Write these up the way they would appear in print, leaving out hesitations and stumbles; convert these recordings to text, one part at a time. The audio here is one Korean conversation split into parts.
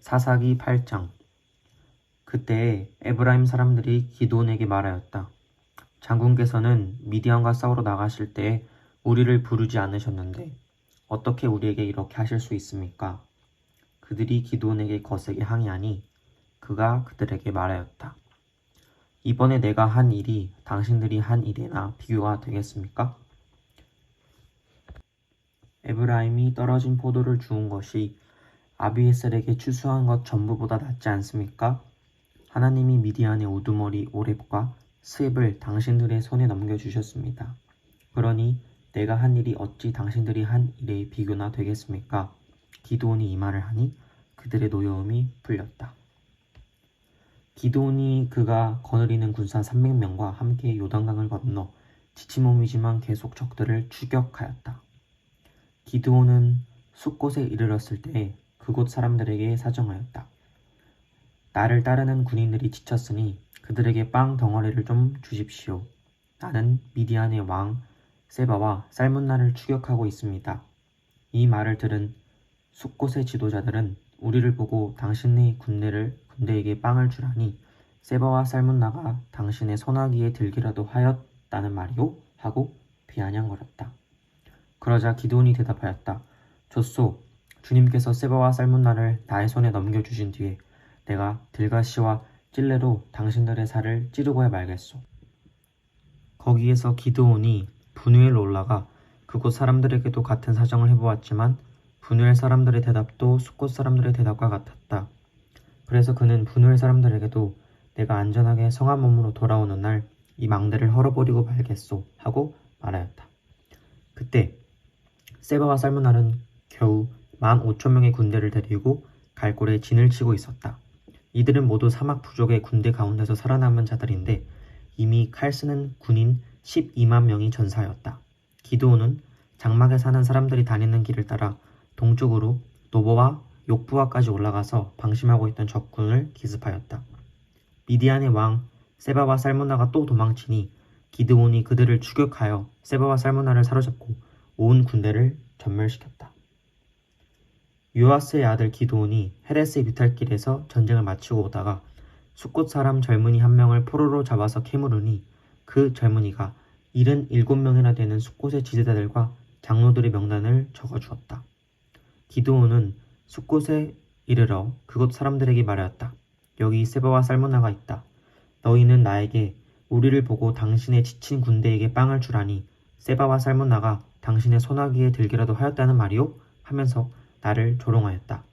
사사기 8장. 그때 에브라임 사람들이 기드온에게 말하였다. 장군께서는 미디안과 싸우러 나가실 때에 우리를 부르지 않으셨는데 어떻게 우리에게 이렇게 하실 수 있습니까? 그들이 기드온에게 거세게 항의하니 그가 그들에게 말하였다. 이번에 내가 한 일이 당신들이 한 일이나 비교가 되겠습니까? 에브라임이 떨어진 포도를 주운 것이 아비에셀에게 추수한 것 전부보다 낫지 않습니까? 하나님이 미디안의 우두머리 오렙과 스입을 당신들의 손에 넘겨주셨습니다. 그러니 내가 한 일이 어찌 당신들이 한 일의 비교나 되겠습니까? 기드온이 이 말을 하니 그들의 노여움이 풀렸다. 기드온이 그가 거느리는 군사 300명과 함께 요단강을 건너 지친 몸이지만 계속 적들을 추격하였다. 기드온은 숫곳에 이르렀을 때에 그곳 사람들에게 사정하였다. 나를 따르는 군인들이 지쳤으니 그들에게 빵 덩어리를 좀 주십시오. 나는 미디안의 왕 세바와 살문나를 추격하고 있습니다. 이 말을 들은 숫곳의 지도자들은 우리를 보고 당신의 군대에게 빵을 주라니 세바와 살문나가 당신의 손아귀에 들기라도 하였다는 말이오? 하고 비아냥거렸다. 그러자 기드온이 대답하였다. 좋소. 주님께서 세바와 살문나를 나의 손에 넘겨주신 뒤에 내가 들가시와 찔레로 당신들의 살을 찌르고야 말겠소. 거기에서 기드온이 브누엘 올라가 그곳 사람들에게도 같은 사정을 해보았지만 브누엘 사람들의 대답도 숫곳 사람들의 대답과 같았다. 그래서 그는 브누엘 사람들에게도 내가 안전하게 성한 몸으로 돌아오는 날 이 망대를 헐어버리고 말겠소 하고 말하였다. 그때 세바와 살문나는 겨우 15,000명의 군대를 데리고 갈골에 진을 치고 있었다. 이들은 모두 사막 부족의 군대 가운데서 살아남은 자들인데 이미 칼 쓰는 군인 12만 명이 전사하였다. 기드온은 장막에 사는 사람들이 다니는 길을 따라 동쪽으로 노보와 욕부아까지 올라가서 방심하고 있던 적군을 기습하였다. 미디안의 왕 세바와 살문나가 또 도망치니 기드온이 그들을 추격하여 세바와 살문나를 사로잡고 온 군대를 전멸시켰다. 요아스의 아들 기드온이 헤레스의 비탈길에서 전쟁을 마치고 오다가 숫곳 사람 젊은이 한 명을 포로로 잡아서 캐물으니 그 젊은이가 77명이나 되는 숫곳의 지도자들과 장로들의 명단을 적어주었다. 기드온은 숫곳에 이르러 그곳 사람들에게 말하였다. 여기 세바와 살문나가 있다. 너희는 나에게 우리를 보고 당신의 지친 군대에게 빵을 주라니 세바와 살문나가 당신의 손아귀에 들기라도 하였다는 말이오? 하면서 나를 조롱하였다.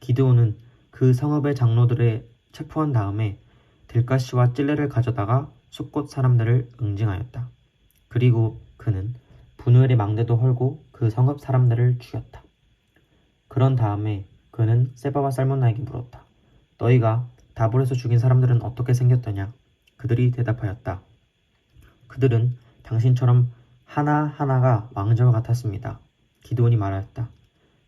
기드온은 그 성읍의 장로들을 체포한 다음에 들가시와 찔레를 가져다가 숫곳 사람들을 응징하였다. 그리고 그는 브누엘의 망대도 헐고 그 성읍 사람들을 죽였다. 그런 다음에 그는 세바와 살문나에게 물었다. 너희가 다볼에서 죽인 사람들은 어떻게 생겼더냐? 그들이 대답하였다. 그들은 당신처럼 하나하나가 왕자와 같았습니다. 기드온이 말하였다.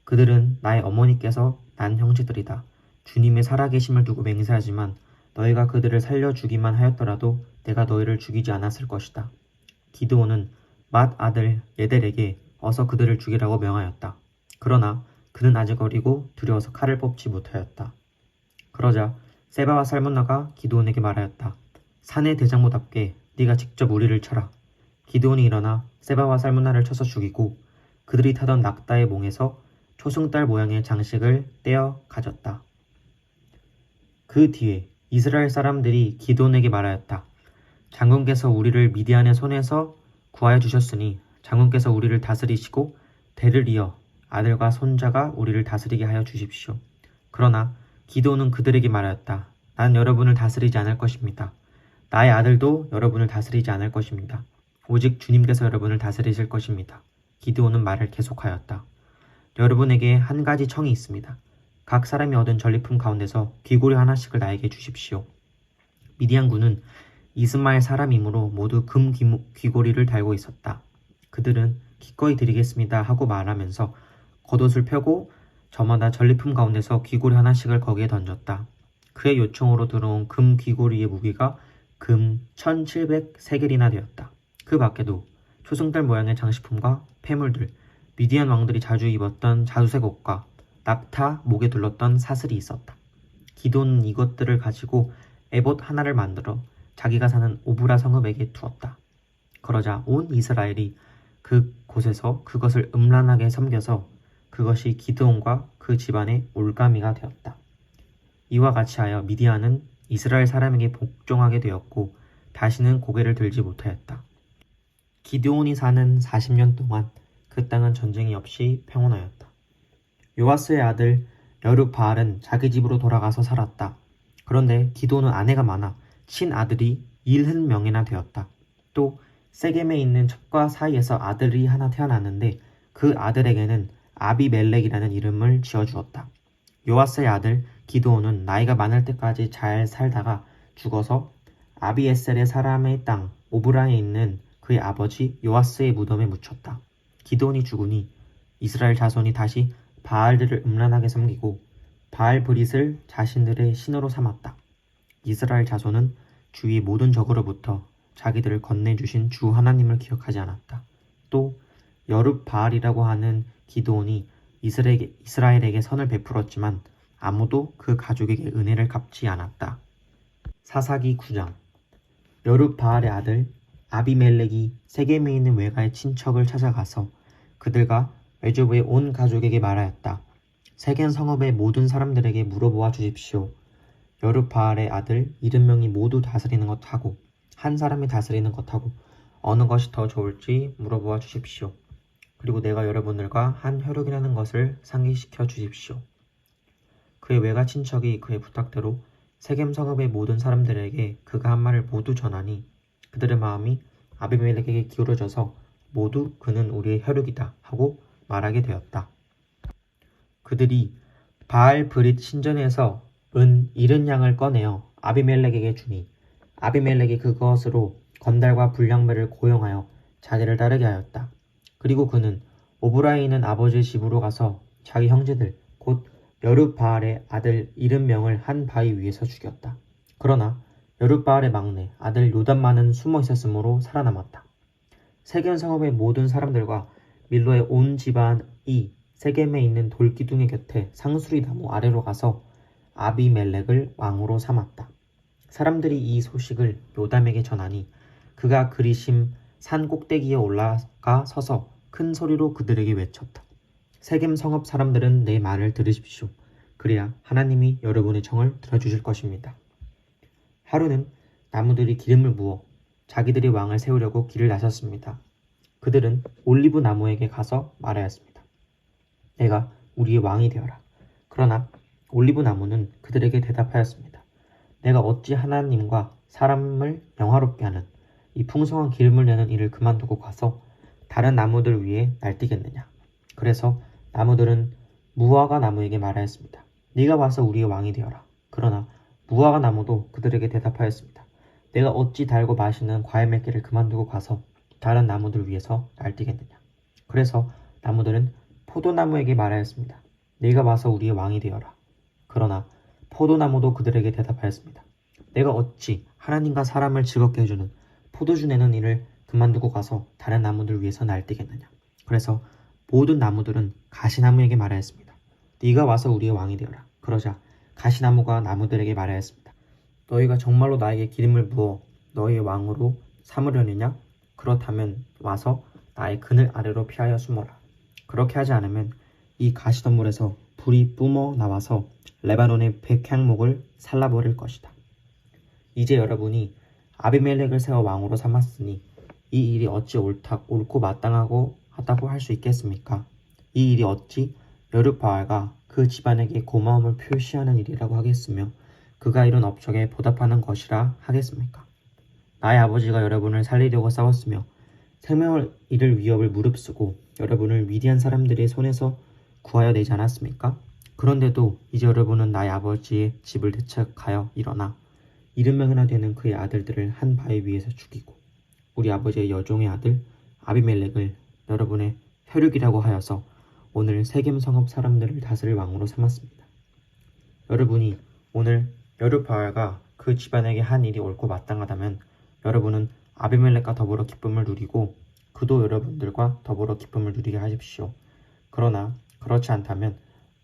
그들은 나의 어머니께서 난 형제들이다. 주님의 살아계심을 두고 맹세하지만 너희가 그들을 살려 주기만 하였더라도 내가 너희를 죽이지 않았을 것이다. 기드온은 맏 아들 예델에게 어서 그들을 죽이라고 명하였다. 그러나 그는 아직 어리고 두려워서 칼을 뽑지 못하였다. 그러자 세바와 살문나가 기드온에게 말하였다. 사내 대장모답게 네가 직접 우리를 쳐라. 기드온이 일어나 세바와 살문나를 쳐서 죽이고 그들이 타던 낙타의 몽에서 초승달 모양의 장식을 떼어 가졌다. 그 뒤에 이스라엘 사람들이 기드온에게 말하였다. 장군께서 우리를 미디안의 손에서 구하여 주셨으니 장군께서 우리를 다스리시고 대를 이어 아들과 손자가 우리를 다스리게 하여 주십시오. 그러나 기드온은 그들에게 말하였다. 난 여러분을 다스리지 않을 것입니다. 나의 아들도 여러분을 다스리지 않을 것입니다. 오직 주님께서 여러분을 다스리실 것입니다. 기드온은 말을 계속하였다. 여러분에게 한 가지 청이 있습니다. 각 사람이 얻은 전리품 가운데서 귀고리 하나씩을 나에게 주십시오. 미디안군은 이스마엘 사람이므로 모두 금 귀고리를 달고 있었다. 그들은 기꺼이 드리겠습니다 하고 말하면서 겉옷을 펴고 저마다 전리품 가운데서 귀고리 하나씩을 거기에 던졌다. 그의 요청으로 들어온 금 귀고리의 무게가 금 1700세겔이나 되었다. 그 밖에도 초승달 모양의 장식품과 폐물들, 미디안 왕들이 자주 입었던 자두색 옷과 낙타 목에 둘렀던 사슬이 있었다. 기드온은 이것들을 가지고 에봇 하나를 만들어 자기가 사는 오브라 성읍에게 두었다. 그러자 온 이스라엘이 그 곳에서 그것을 음란하게 섬겨서 그것이 기드온과 그 집안의 올가미가 되었다. 이와 같이 하여 미디안은 이스라엘 사람에게 복종하게 되었고 다시는 고개를 들지 못하였다. 기드온이 사는 40년 동안 그 땅은 전쟁이 없이 평온하였다. 요아스의 아들 여룹바알은 자기 집으로 돌아가서 살았다. 그런데 기드온은 아내가 많아 친아들이 70명이나 되었다. 또 세겜에 있는 첩과 사이에서 아들이 하나 태어났는데 그 아들에게는 아비멜렉이라는 이름을 지어주었다. 요아스의 아들 기드온은 나이가 많을 때까지 잘 살다가 죽어서 아비에셀의 사람의 땅 오브라에 있는 그의 아버지 요아스의 무덤에 묻혔다. 기드온이 죽으니 이스라엘 자손이 다시 바알들을 음란하게 섬기고 바알 브릿을 자신들의 신으로 삼았다. 이스라엘 자손은 주위의 모든 적으로부터 자기들을 건네주신 주 하나님을 기억하지 않았다. 또 여룹바알이라고 하는 기드온이 이스라엘에게 선을 베풀었지만 아무도 그 가족에게 은혜를 갚지 않았다. 사사기 9장. 여룹바알의 아들 아비멜렉이 세겜에 있는 외가의 친척을 찾아가서 그들과 외조부의 온 가족에게 말하였다. 세겜 성읍의 모든 사람들에게 물어보아 주십시오. 여룹바알의 아들 70명이 모두 다스리는 것하고 한 사람이 다스리는 것하고 어느 것이 더 좋을지 물어보아 주십시오. 그리고 내가 여러분들과 한 혈육이라는 것을 상기시켜 주십시오. 그의 외가 친척이 그의 부탁대로 세겜 성읍의 모든 사람들에게 그가 한 말을 모두 전하니 그들의 마음이 아비멜렉에게 기울어져서 모두 그는 우리의 혈육이다 하고 말하게 되었다. 그들이 바알 브릿 신전에서 은 70양을 꺼내어 아비멜렉에게 주니 아비멜렉이 그것으로 건달과 불량배를 고용하여 자기를 따르게 하였다. 그리고 그는 오브라에 있는 아버지의 집으로 가서 자기 형제들 곧 여룹바알의 아들 70명을 한 바위 위에서 죽였다. 그러나 여룹바알의 막내 아들 요담만은 숨어 있었으므로 살아남았다. 세겜 성읍의 모든 사람들과 밀로의 온 집안이 세겜에 있는 돌기둥의 곁에 상수리 나무 아래로 가서 아비멜렉을 왕으로 삼았다. 사람들이 이 소식을 요담에게 전하니 그가 그리심 산 꼭대기에 올라가 서서 큰 소리로 그들에게 외쳤다. 세겜 성읍 사람들은 내 말을 들으십시오. 그래야 하나님이 여러분의 청을 들어주실 것입니다. 하루는 나무들이 기름을 부어 자기들이 왕을 세우려고 길을 나섰습니다. 그들은 올리브 나무에게 가서 말하였습니다. 내가 우리의 왕이 되어라. 그러나 올리브 나무는 그들에게 대답하였습니다. 내가 어찌 하나님과 사람을 영화롭게 하는 이 풍성한 기름을 내는 일을 그만두고 가서 다른 나무들 위에 날뛰겠느냐. 그래서 나무들은 무화과 나무에게 말하였습니다. 네가 와서 우리의 왕이 되어라. 그러나 무화과 나무도 그들에게 대답하였습니다. 내가 어찌 달고 마시는 과일 맺기를 그만두고 가서 다른 나무들 위에서 날뛰겠느냐. 그래서 나무들은 포도나무에게 말하였습니다. 네가 와서 우리의 왕이 되어라. 그러나 포도나무도 그들에게 대답하였습니다. 내가 어찌 하나님과 사람을 즐겁게 해주는 포도주 내는 일을 그만두고 가서 다른 나무들 위에서 날뛰겠느냐. 그래서 모든 나무들은 가시나무에게 말하였습니다. 네가 와서 우리의 왕이 되어라. 그러자 가시나무가 나무들에게 말하였습니다. 너희가 정말로 나에게 기름을 부어 너희의 왕으로 삼으려느냐? 그렇다면 와서 나의 그늘 아래로 피하여 숨어라. 그렇게 하지 않으면 이 가시덤불에서 불이 뿜어 나와서 레바논의 백향목을 살라버릴 것이다. 이제 여러분이 아비멜렉을 세워 왕으로 삼았으니 이 일이 어찌 옳고 마땅하고 하다고 할 수 있겠습니까? 이 일이 어찌 여룹바알과 그 집안에게 고마움을 표시하는 일이라고 하겠으며 그가 이룬 업적에 보답하는 것이라 하겠습니까? 나의 아버지가 여러분을 살리려고 싸웠으며 생명을 잃을 위협을 무릅쓰고 여러분을 위대한 사람들의 손에서 구하여 내지 않았습니까? 그런데도 이제 여러분은 나의 아버지의 집을 대책하여 일어나 70명이나 되는 그의 아들들을 한 바위 위에서 죽이고 우리 아버지의 여종의 아들 아비멜렉을 여러분의 혈육이라고 하여서 오늘 세겜 성읍 사람들을 다스릴 왕으로 삼았습니다. 여러분이 오늘 여룹바알과 그 집안에게 한 일이 옳고 마땅하다면 여러분은 아비멜렉과 더불어 기쁨을 누리고 그도 여러분들과 더불어 기쁨을 누리게 하십시오. 그러나 그렇지 않다면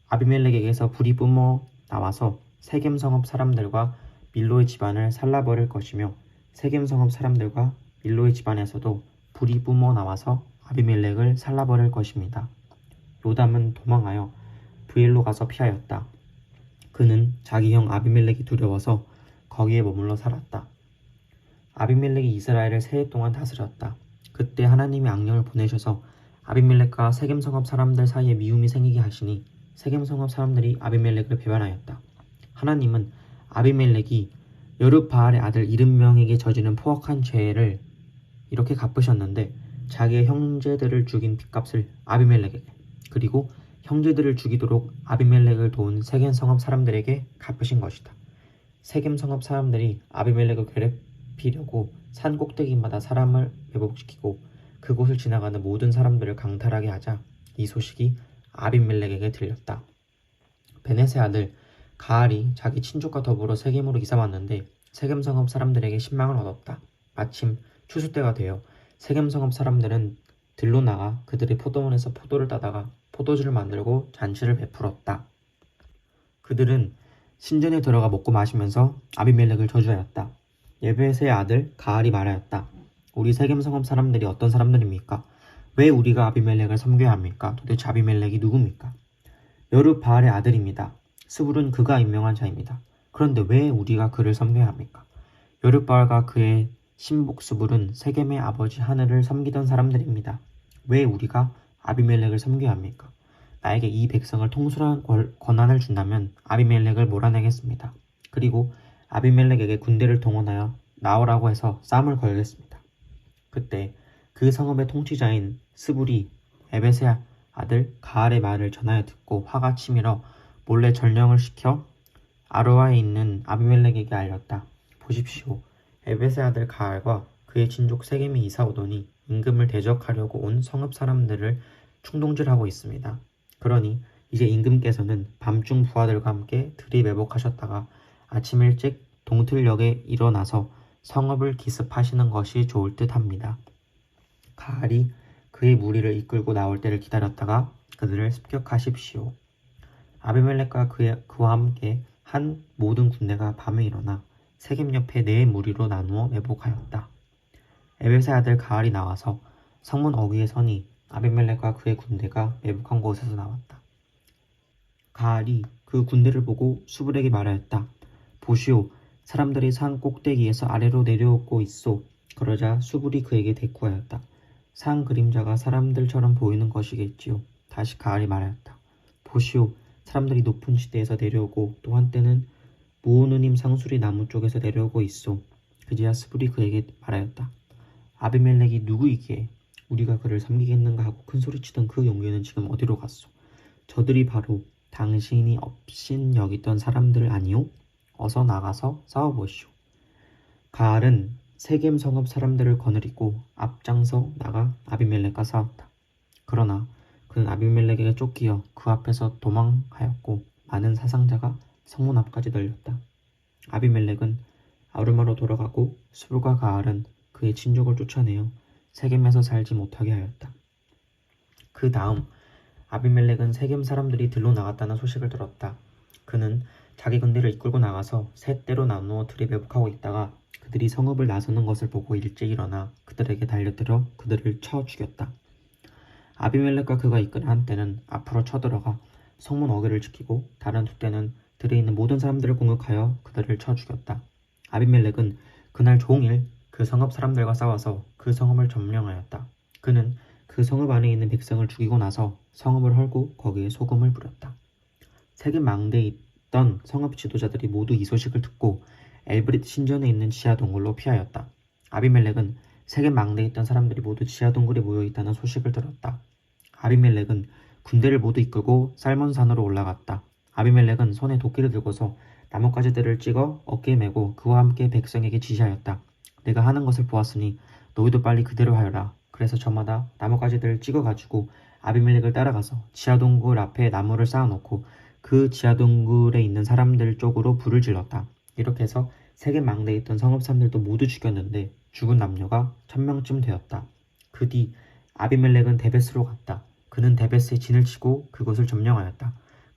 아비멜렉에게서 불이 뿜어 나와서 세겜 성읍 사람들과 밀로의 집안을 살라버릴 것이며 세겜 성읍 사람들과 밀로의 집안에서도 불이 뿜어 나와서 아비멜렉을 살라버릴 것입니다. 요담은 도망하여 브엘로 가서 피하였다. 그는 자기 형 아비멜렉이 두려워서 거기에 머물러 살았다. 아비멜렉이 이스라엘을 3해 동안 다스렸다. 그때 하나님이 악령을 보내셔서 아비멜렉과 세겜 성읍 사람들 사이에 미움이 생기게 하시니 세겜 성읍 사람들이 아비멜렉을 배반하였다. 하나님은 아비멜렉이 여룹바알의 아들 70명에게 저지른 포악한 죄를 이렇게 갚으셨는데 자기의 형제들을 죽인 빚값을 아비멜렉에게 그리고 형제들을 죽이도록 아비멜렉을 도운 세겜 성읍 사람들에게 갚으신 것이다. 세겜 성읍 사람들이 아비멜렉을 괴롭히려고 산 꼭대기마다 사람을 매복시키고 그곳을 지나가는 모든 사람들을 강탈하게 하자 이 소식이 아비멜렉에게 들렸다. 베넷의 아들 가알이 자기 친족과 더불어 세겜으로 이사왔는데 세겜 성읍 사람들에게 신망을 얻었다. 마침 추수 때가 되어 세겜 성읍 사람들은 들로 나가 그들의 포도원에서 포도를 따다가 포도주를 만들고 잔치를 베풀었다. 그들은 신전에 들어가 먹고 마시면서 아비멜렉을 저주하였다. 예벳의 아들 가알이 말하였다. 우리 세겜 성읍 사람들이 어떤 사람들입니까? 왜 우리가 아비멜렉을 섬겨야 합니까? 도대체 아비멜렉이 누굽니까? 여룹바알의 아들입니다. 스불은 그가 임명한 자입니다. 그런데 왜 우리가 그를 섬겨야 합니까? 여룹바알과 그의 신복 스불은 세겜의 아버지 하늘을 섬기던 사람들입니다. 왜 우리가 아비멜렉을 섬겨야 합니까? 나에게 이 백성을 통솔할 권한을 준다면 아비멜렉을 몰아내겠습니다. 그리고 아비멜렉에게 군대를 동원하여 나오라고 해서 싸움을 걸겠습니다. 그때 그 성읍의 통치자인 스불이 에벳의 아들 가알의 말을 전하여 듣고 화가 치밀어 몰래 전령을 시켜 아로아에 있는 아비멜렉에게 알렸다. 보십시오. 에벳의 아들 가알과 그의 친족 세겜이 이사 오더니 임금을 대적하려고 온 성읍 사람들을 충동질하고 있습니다. 그러니 이제 임금께서는 밤중 부하들과 함께 들이매복하셨다가 아침 일찍 동틀역에 일어나서 성읍을 기습하시는 것이 좋을 듯 합니다. 가알이 그의 무리를 이끌고 나올 때를 기다렸다가 그들을 습격하십시오. 아비멜렉과 그와 함께 한 모든 군대가 밤에 일어나 세겜 옆에 4무리로 나누어 매복하였다. 에벳의 아들 가알이 나와서 성문 어귀에 서니 아비멜렉과 그의 군대가 매복한 곳에서 나왔다. 가알이 그 군대를 보고 수불에게 말하였다. 보시오, 사람들이 산 꼭대기에서 아래로 내려오고 있소. 그러자 수불이 그에게 대꾸하였다. 산 그림자가 사람들처럼 보이는 것이겠지요. 다시 가알이 말하였다. 보시오, 사람들이 높은 지대에서 내려오고 또 한때는 무오느님 상수리 나무 쪽에서 내려오고 있소. 그제야 스불이 그에게 말하였다. 아비멜렉이 누구이기에 우리가 그를 섬기겠는가 하고 큰소리치던 그 용기는 지금 어디로 갔소? 저들이 바로 당신이 업신여기던 사람들 아니오? 어서 나가서 싸워보시오. 가알은 세겜 성읍 사람들을 거느리고 앞장서 나가 아비멜렉과 싸웠다. 그러나 그는 아비멜렉에게 쫓기어 그 앞에서 도망하였고 많은 사상자가 성문 앞까지 널렸다. 아비멜렉은 아르마로 돌아가고 스불과 가알은 그의 친족을 쫓아내어 세겜에서 살지 못하게 하였다. 그 다음 아비멜렉은 세겜 사람들이 들로 나갔다는 소식을 들었다. 그는 자기 군대를 이끌고 나가서 세 떼로 나누어 들이매복하고 있다가 그들이 성읍을 나서는 것을 보고 일찍 일어나 그들에게 달려들어 그들을 쳐 죽였다. 아비멜렉과 그가 이끄는 한 떼는 앞으로 쳐들어가 성문 어귀를 지키고 다른 두 떼는 들에 있는 모든 사람들을 공격하여 그들을 쳐 죽였다. 아비멜렉은 그날 종일 그 성읍 사람들과 싸워서 그 성읍을 점령하였다. 그는 그 성읍 안에 있는 백성을 죽이고 나서 성읍을 헐고 거기에 소금을 뿌렸다. 세겜 망대에 있던 성읍 지도자들이 모두 이 소식을 듣고 엘브릿 신전에 있는 지하 동굴로 피하였다. 아비멜렉은 세겜 망대에 있던 사람들이 모두 지하 동굴에 모여 있다는 소식을 들었다. 아비멜렉은 군대를 모두 이끌고 살몬산으로 올라갔다. 아비멜렉은 손에 도끼를 들고서 나뭇가지들을 찍어 어깨에 메고 그와 함께 백성에게 지시하였다. 내가 하는 것을 보았으니 너희도 빨리 그대로 하여라. 그래서 저마다 나뭇가지들을 찍어가지고 아비멜렉을 따라가서 지하동굴 앞에 나무를 쌓아놓고 그 지하동굴에 있는 사람들 쪽으로 불을 질렀다. 이렇게 해서 세겜 망대에 있던 성읍 사람들도 모두 죽였는데 죽은 남녀가 1000명쯤 되었다. 그 뒤 아비멜렉은 데베스로 갔다. 그는 데베스에 진을 치고 그곳을 점령하였다.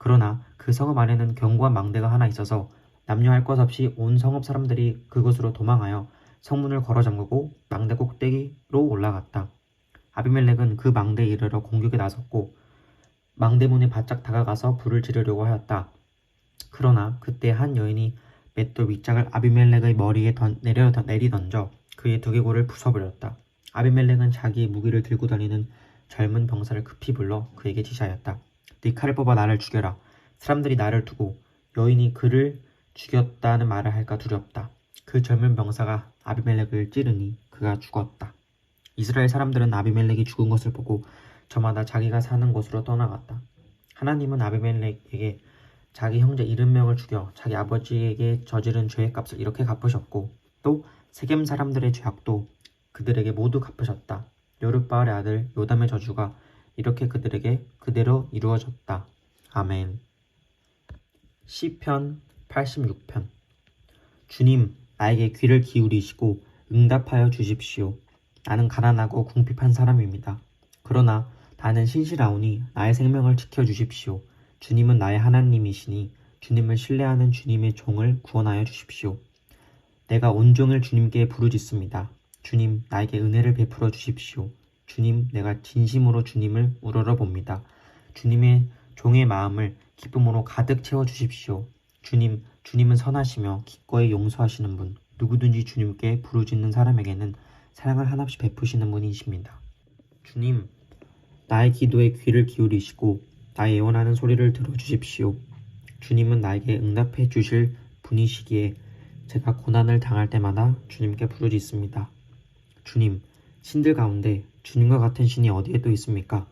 그러나 그 성읍 안에는 견고한 망대가 하나 있어서 남녀할 것 없이 온 성읍 사람들이 그곳으로 도망하여 성문을 걸어 잠그고 망대 꼭대기로 올라갔다. 아비멜렉은 그 망대에 이르러 공격에 나섰고 망대문에 바짝 다가가서 불을 지르려고 하였다. 그러나 그때 한 여인이 맷돌 윗짝을 아비멜렉의 머리에 내리던져 그의 두개골을 부숴버렸다. 아비멜렉은 자기의 무기를 들고 다니는 젊은 병사를 급히 불러 그에게 지시하였다. 네 칼을 뽑아 나를 죽여라. 사람들이 나를 두고 여인이 그를 죽였다는 말을 할까 두렵다. 그 젊은 병사가 아비멜렉을 찌르니 그가 죽었다. 이스라엘 사람들은 아비멜렉이 죽은 것을 보고 저마다 자기가 사는 곳으로 떠나갔다. 하나님은 아비멜렉에게 자기 형제 70명을 죽여 자기 아버지에게 저지른 죄의 값을 이렇게 갚으셨고 또 세겜 사람들의 죄악도 그들에게 모두 갚으셨다. 여룻바알의 아들 요담의 저주가 이렇게 그들에게 그대로 이루어졌다. 아멘. 시편 86편. 주님, 나에게 귀를 기울이시고 응답하여 주십시오. 나는 가난하고 궁핍한 사람입니다. 그러나 나는 신실하오니 나의 생명을 지켜주십시오. 주님은 나의 하나님이시니 주님을 신뢰하는 주님의 종을 구원하여 주십시오. 내가 온종일 주님께 부르짖습니다. 주님, 나에게 은혜를 베풀어 주십시오. 주님, 내가 진심으로 주님을 우러러봅니다. 주님의 종의 마음을 기쁨으로 가득 채워주십시오. 주님, 주님은 선하시며 기꺼이 용서하시는 분, 누구든지 주님께 부르짖는 사람에게는 사랑을 한없이 베푸시는 분이십니다. 주님, 나의 기도에 귀를 기울이시고 나의 애원하는 소리를 들어주십시오. 주님은 나에게 응답해 주실 분이시기에 제가 고난을 당할 때마다 주님께 부르짖습니다. 주님, 신들 가운데 주님과 같은 신이 어디에 또 있습니까?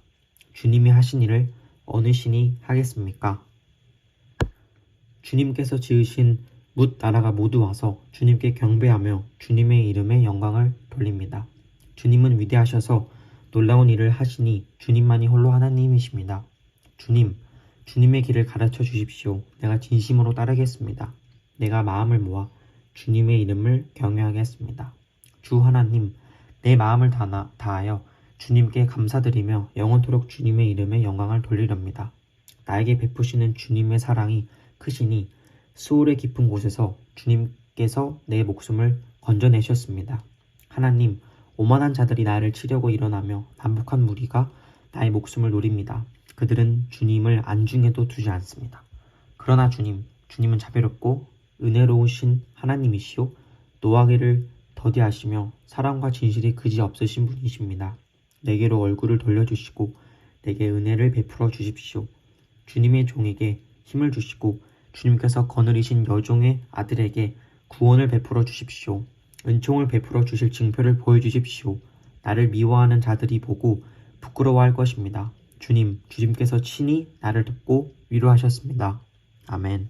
주님이 하신 일을 어느 신이 하겠습니까? 주님께서 지으신 뭇 나라가 모두 와서 주님께 경배하며 주님의 이름에 영광을 돌립니다. 주님은 위대하셔서 놀라운 일을 하시니 주님만이 홀로 하나님이십니다. 주님, 주님의 길을 가르쳐 주십시오. 내가 진심으로 따르겠습니다. 내가 마음을 모아 주님의 이름을 경외하겠습니다. 주 하나님, 내 마음을 다하여 주님께 감사드리며 영원토록 주님의 이름에 영광을 돌리렵니다. 나에게 베푸시는 주님의 사랑이 크시니 수월의 깊은 곳에서 주님께서 내 목숨을 건져내셨습니다. 하나님, 오만한 자들이 나를 치려고 일어나며 난폭한 무리가 나의 목숨을 노립니다. 그들은 주님을 안중에도 두지 않습니다. 그러나 주님은 자비롭고 은혜로우신 하나님이시요 노하기를 더디하시며 사랑과 진실이 그지없으신 분이십니다. 내게로 얼굴을 돌려주시고 내게 은혜를 베풀어 주십시오. 주님의 종에게 힘을 주시고 주님께서 거느리신 여종의 아들에게 구원을 베풀어 주십시오. 은총을 베풀어 주실 징표를 보여주십시오. 나를 미워하는 자들이 보고 부끄러워할 것입니다. 주님께서 친히 나를 돕고 위로하셨습니다. 아멘.